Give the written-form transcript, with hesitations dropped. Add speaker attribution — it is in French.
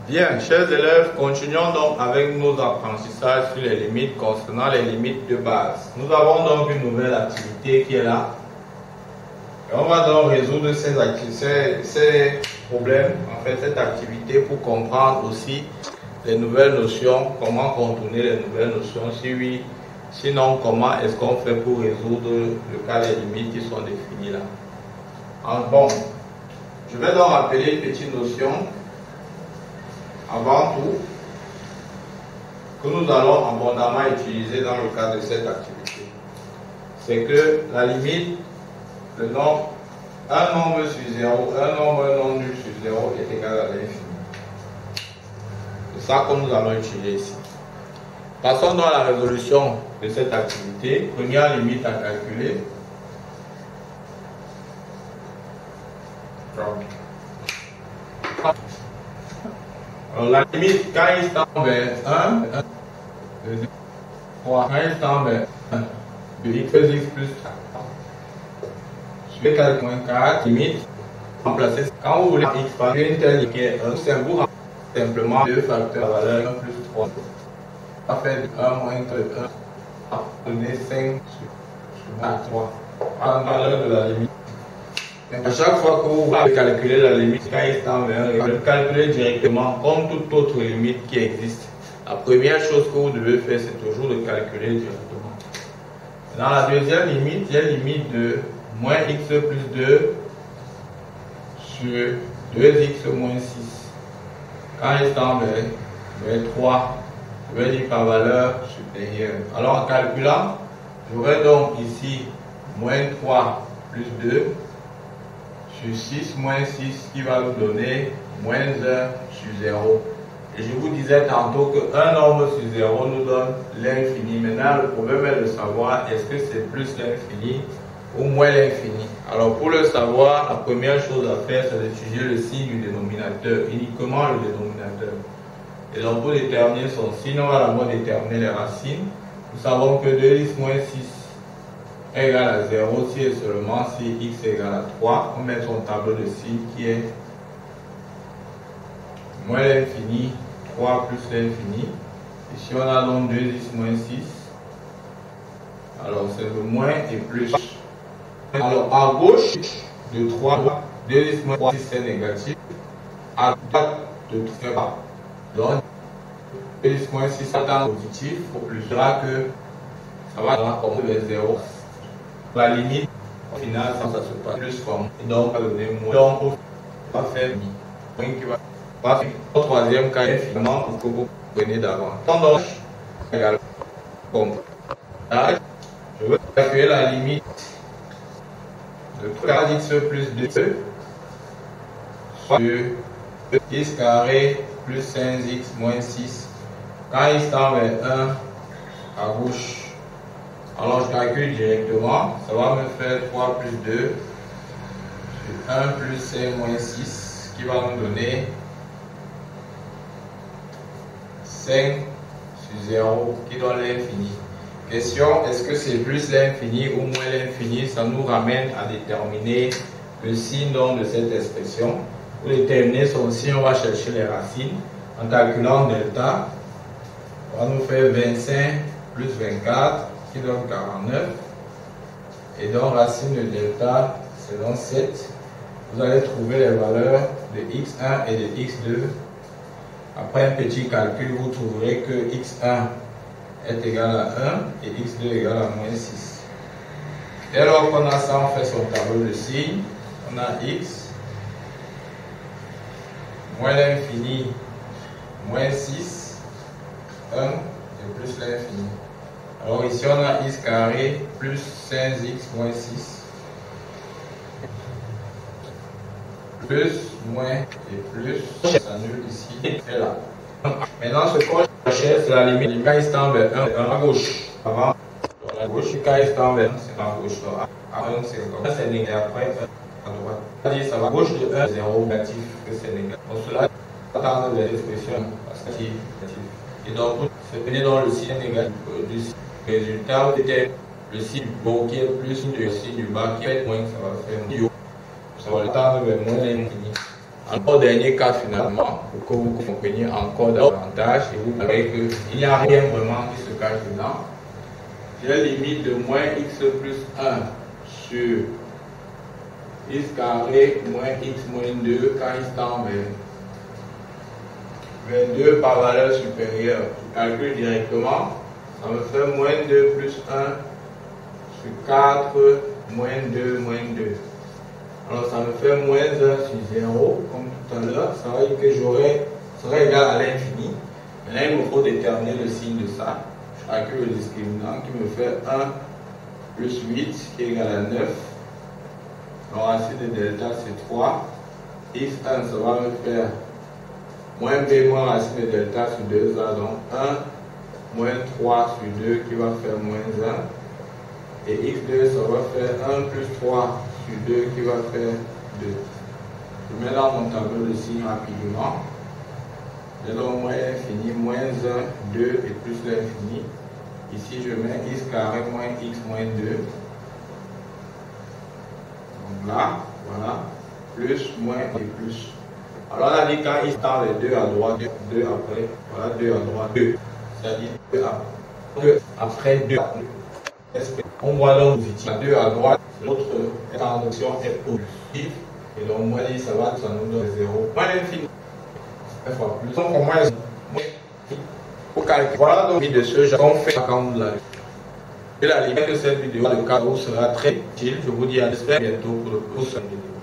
Speaker 1: Bien, chers élèves, continuons donc avec nos apprentissages sur les limites concernant les limites de base. Nous avons donc une nouvelle activité qui est là. Et on va donc résoudre ces problèmes, en fait cette activité pour comprendre aussi les nouvelles notions, comment contourner les nouvelles notions, si oui, sinon comment est-ce qu'on fait pour résoudre le cas des limites qui sont définies là. Bon, je vais donc rappeler une petite notion. Avant tout, que nous allons abondamment utiliser dans le cadre de cette activité, c'est que la limite, le nombre, un nombre sur 0, un nombre non nul sur 0 est égal à l'infini. C'est ça que nous allons utiliser ici. Passons donc à la résolution de cette activité. Première limite à calculer. Alors, la limite, quand il tend vers 1, 2, 3, quand il tend vers 1, de x plus 4. Je vais calculer moins 4, limite, remplacer. Quand vous voulez x par une telle limite qui est 1, c'est vous simplement 2 facteurs à la valeur 1 plus 3. Ça fait 1 moins 1, à donner 5 sur 3. À la valeur de la limite. À chaque fois que vous voulez calculer la limite, quand il tend vers 1, vous le calculez directement comme toute autre limite qui existe. La première chose que vous devez faire, c'est toujours de calculer directement. Dans la deuxième limite, il y a une limite de moins x plus 2 sur 2x moins 6. Quand il tend vers 3, je vais dire par valeur supérieure. Alors en calculant, j'aurai donc ici moins 3 plus 2 sur 6 moins 6 qui va nous donner moins 1 sur 0. Et je vous disais tantôt qu'un nombre sur 0 nous donne l'infini. Maintenant, le problème est de savoir est-ce que c'est plus l'infini ou moins l'infini. Alors pour le savoir, la première chose à faire, c'est d'étudier le signe du dénominateur, uniquement le dénominateur. Et donc pour déterminer son signe, on va d'abord déterminer les racines. Nous savons que 2x moins 6 est égal à 0 si et seulement si x est égal à 3. On met son tableau de signes qui est moins l'infini, 3 plus l'infini. Ici on a donc 2x moins 6. Alors c'est le moins et plus. Alors à gauche de 3, 2x moins 6 c'est négatif. À droite de 3, donc 2x moins 6 est positif. Au plus là que ça va comme vers 0. La limite, au final, ça se passe plus comme. Et donc, on va donner moins. Donc, on va faire moins qui va faire au troisième cas, finalement, pour que vous preniez d'avant. Donc, égal comme. Là, je veux calculer la limite de 3x plus 2 sur 10 carré plus 5x moins 6. Quand il tend vers 1 à gauche, alors je calcule directement, ça va me faire 3 plus 2 sur 1 plus 5 moins 6 qui va nous donner 5 sur 0 qui donne l'infini. Question, est-ce que c'est plus l'infini ou moins l'infini? Ça nous ramène à déterminer le signe donc de cette expression. Pour déterminer son signe, on va chercher les racines. En calculant delta, on va nous faire 25 plus 24 qui donne 49. Et donc racine de delta, c'est donc 7. Vous allez trouver les valeurs de x1 et de x2. Après un petit calcul, vous trouverez que x1 est égal à 1 et x2 est égal à moins 6. Dès lors qu'on a ça, on fait son tableau de signes. On a x moins l'infini moins 6, 1 et plus l'infini. Alors ici on a x carré plus 5x moins 6 plus moins et plus, ça annule ici et là. Maintenant ce qu'on cherche c'est la limite. Quand il tend vers 1 à gauche, avant à gauche, quand il tend vers 1 c'est à gauche, à 1 c'est comme ça, c'est négatif, après à droite. C'est-à-dire ça va à gauche de 1, 0 négatif, que c'est négatif. Donc cela attend les expressions parce que c'est négatif. Et donc vous venez dans le signe négatif du signe. Résultat, peut-être le signe du haut qui est plus le signe du bas qui est moins, ça va faire moins. Ça va tendre vers moins l'infini. Encore dernier cas finalement, pour que vous compreniez encore davantage et vous verrez qu'il n'y a rien vraiment qui se cache dedans. J'ai limite de moins x plus 1 sur x carré moins x moins 2 quand x tend vers 2 par valeur supérieure. Je calcule directement, ça me fait moins 2 plus 1 sur 4 moins 2 moins 2. Alors ça me fait moins 1 sur 0, comme tout à l'heure, ça veut dire que ça sera égal à l'infini. Maintenant il me faut déterminer le signe de ça. Je calcule le discriminant qui me fait 1 plus 8 qui est égal à 9. Alors racine de delta c'est 3. X1 ça va me faire moins b moins racine de delta sur 2, ça donc 1 moins 3 sur 2 qui va faire moins 1. Et x2 ça va faire 1 plus 3 sur 2 qui va faire 2. Je mets dans mon tableau le signe rapidement. J'ai donc moins l'infini, moins 1, 2 et plus l'infini. Ici je mets x carré moins x moins 2. Donc là, voilà, plus, moins et plus. Alors on a dit quand x tend vers 2 à droite, 2 après, voilà 2 à droite, 2. C'est-à-dire 2 après 2. On voit donc positif. 2 à droite, l'autre tension est positive. Et donc moins 10, ça nous donne 0. Moins l'infini. Fois plus. Donc au moins, pour calculer. Voilà donc de ce genre qu'on fait quand vous l'avez. Et la limite de cette vidéo, le cas où sera très utile. Je vous dis à bientôt pour le prochain vidéo.